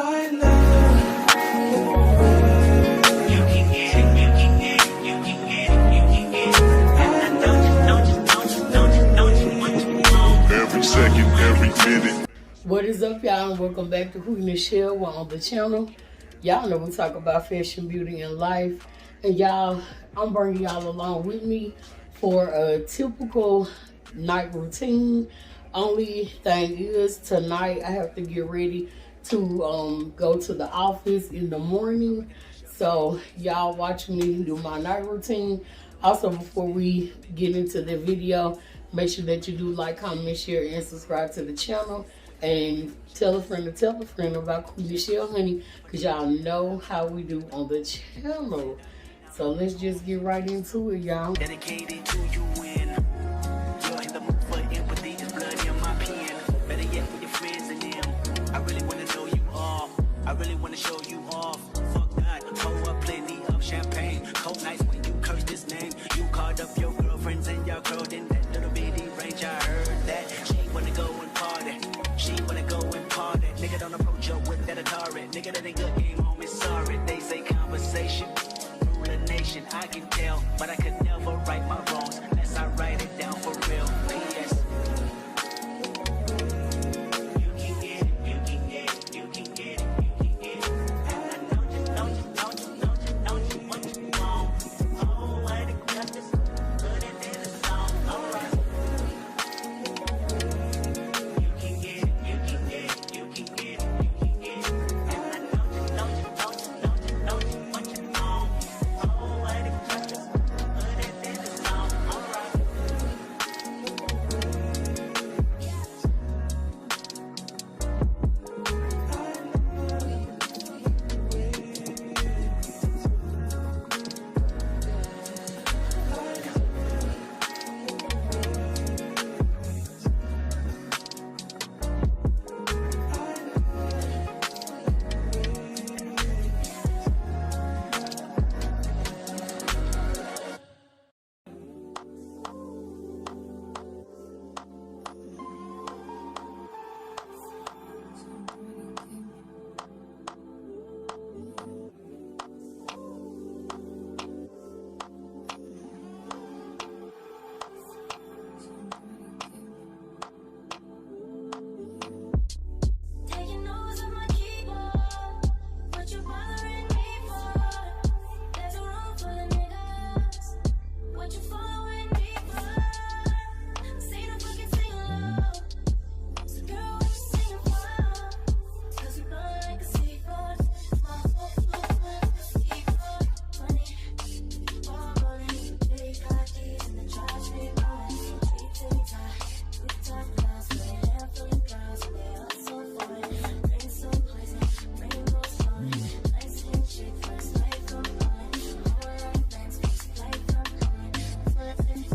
I love you. You can get it, you can get it, you can get it, you can get it. And don't you what you want. Every second, every minute. What is up, y'all, and welcome back to Qui Nichelle. We're on the channel. Y'all know we talk about fashion, beauty, and life. And y'all, I'm bringing y'all along with me for a typical night routine. Only thing is, tonight I have to get ready to go to the office in the morning. So y'all watch me do my night routine. Also, before we get into the video, make sure that you do like, comment, share, and subscribe to the channel. And tell a friend about Qui Nichelle, honey, because y'all know how we do on the channel. So let's just get right into it, y'all. Dedicated to you when you're in the mood for empathy. Is blood in my pen. Better yet with your friends and them. I really want to know you all. I really want to show you off. Fuck that. Pour up plenty of champagne. Cold nights when you curse this name. You called up your girlfriends and your girl in that little bitty range. I heard that she wanna go and party. She wanna go and party. Nigga don't approach her with that Atari. Nigga that ain't good game home is sorry. They say conversation rule a nation. I can tell, but I could never right my wrongs unless I write it down for real. P.S. You can get it, you can get it, you can get it, you can get it. And don't you what you want. Oh, I got this. Put it in the song. Alright. You can get it, you can get it, you can get it, you can get it. And don't you what you want. Oh, I got this. Put it in the song. Alright. Taking notes on my keyboard, what you bothering me for? There's a room full of niggas, what you following me for? Say the fucking sing low, so girl, what you singing for? 'Cause you burn like a seagull, my seagull, funny, ball rolling, big got these in the trash, we rolling, deep to the top glass, with a handful of girls, and they all so fun, bring some poison, rainbows falling, nice and chick, first light from falling, whole lot of things, first light from falling, full of things,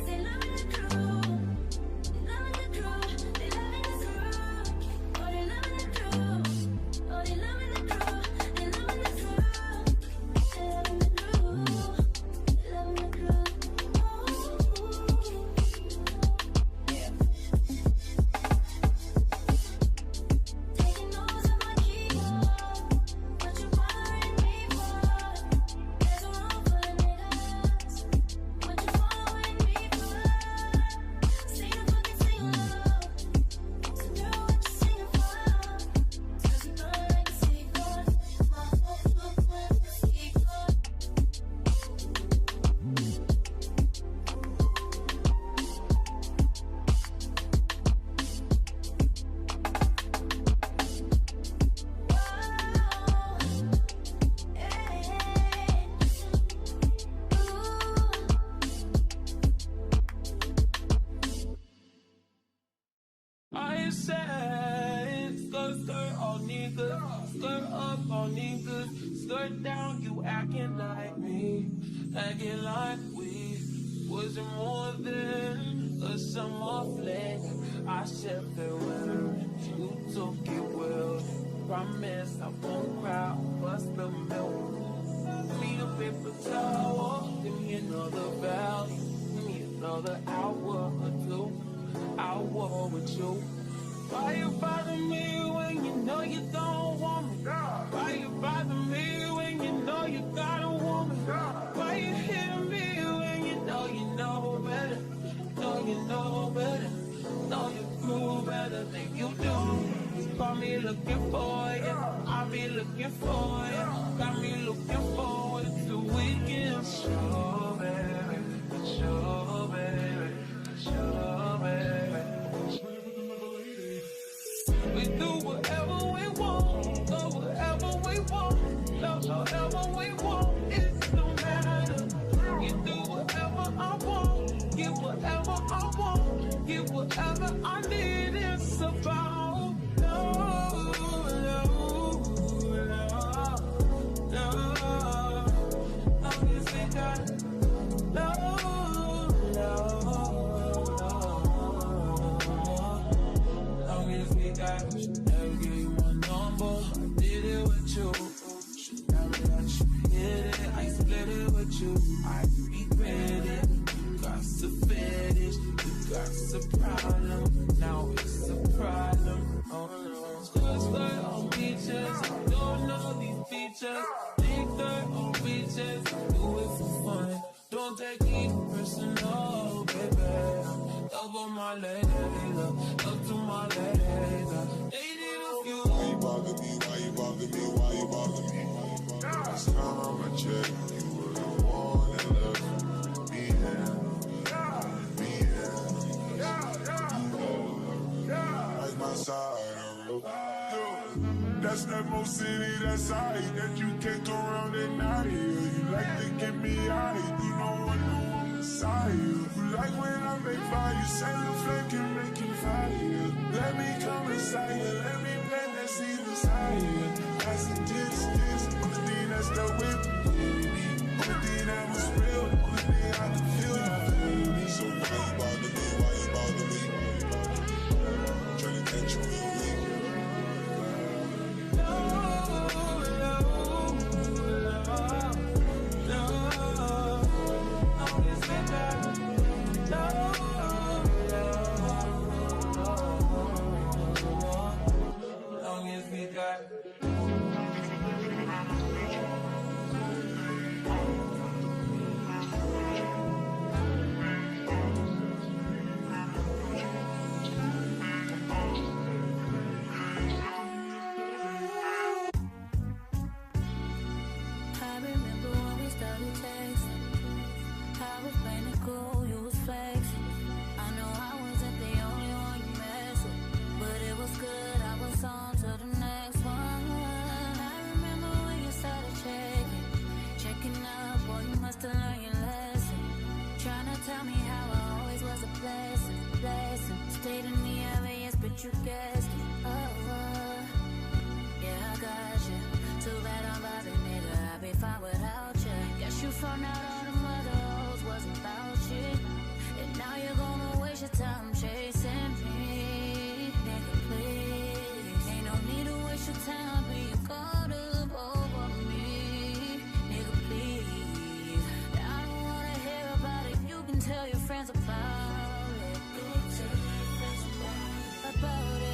they loving the crew, they loving the crew, they loving the crew, oh they loving the crew, oh they loving the crew, they loving the crew, they loving the crew, they loving the crew. Taking notes on my keyboard, what you bothering me for? There's a room full of niggas, what you following me for? Say the fucking sing low, so girl, what you singing for? 'Cause you burn like a seagull, my seagull. I said, skirt on niggas, skirt up on niggas, skirt down, you acting like me, acting like we wasn't more than a summer fling. I said farewell, you took it well, promise I won't cry, bust the milk, need a paper towel, give me another value, give me another hour or two, hour with you. Why you bother me when you know you don't want me? Why you bother me when you know you got a woman? Why you hit me when you know better? Know you know better. Know you do better than you do. Call me looking for you. I'll be looking for you. Got me looking forward to weekend. Sure, baby. Sure, baby. Sure, baby. We do whatever we want, go wherever we want, love however we want, it don't matter. You do whatever I want, get whatever I want, get whatever I need, it's about love, love, love, love. I guess we got love, love, love. Long as we got you, never give you my number. I did it with you. Should never let you hit it. I split it with you. I regret it. You got a fetish. You got a problem. Now it's a problem. Oh no. Skirt on beaches. Don't know these features. Think dirt on beaches. Do it for fun. Don't take it personal, baby. Love on my lady, love to my lady. They did a few. Why you bother me? Why you bother me? Why you bother me? Last time I checked, you were the one that left me like my side of the That's that most city, that side that you can't go around at night. You like to get me high, you know what I'm inside. You like when I make fire, you say the flame can make you fire. Let me come inside you, let me plant that seed inside you. That's a distance, only thing that's the whip, baby. Only thing that was real, only thing I could feel, baby. So why you bother me, why you bother me? Trying to catch you real late. You guessed it, yeah, I got you. Too bad I'm vibing, nigga, I'd be fine without you. Guess you found out all the mother hoes wasn't about you. And now you're gonna waste your time chasing me. Nigga, please, ain't no need to waste your time being caught up over me. Nigga, please, I don't wanna hear about it, you can tell your friends about it. Go tell your friends about it.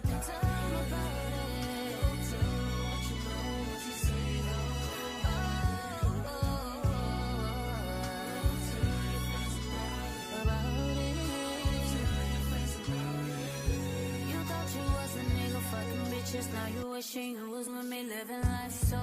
Tell them about it. What you know, what you say, about it. You thought you was a nigga fucking bitches, now you wishing you was with me living life so